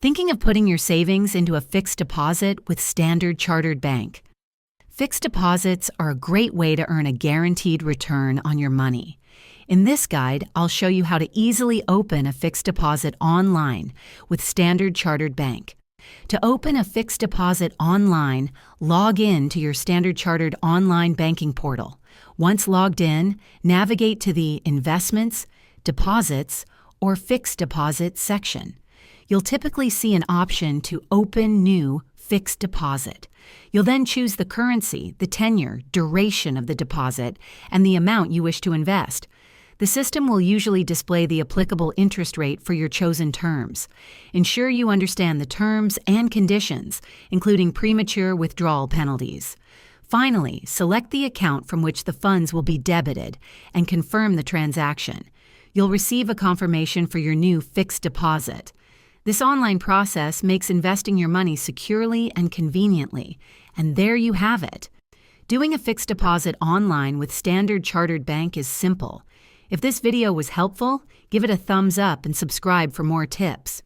Thinking of putting your savings into a fixed deposit with Standard Chartered Bank? Fixed deposits are a great way to earn a guaranteed return on your money. In this guide, I'll show you how to easily open a fixed deposit online with Standard Chartered Bank. To open a fixed deposit online, log in to your Standard Chartered online banking portal. Once logged in, navigate to the Investments, Deposits, or Fixed Deposit section. You'll typically see an option to Open New Fixed Deposit. You'll then choose the currency, the tenure, duration of the deposit, and the amount you wish to invest. The system will usually display the applicable interest rate for your chosen terms. Ensure you understand the terms and conditions, including premature withdrawal penalties. Finally, select the account from which the funds will be debited and confirm the transaction. You'll receive a confirmation for your new fixed deposit. This online process makes investing your money securely and conveniently, and there you have it. Doing a fixed deposit online with Standard Chartered Bank is simple. If this video was helpful, give it a thumbs up and subscribe for more tips.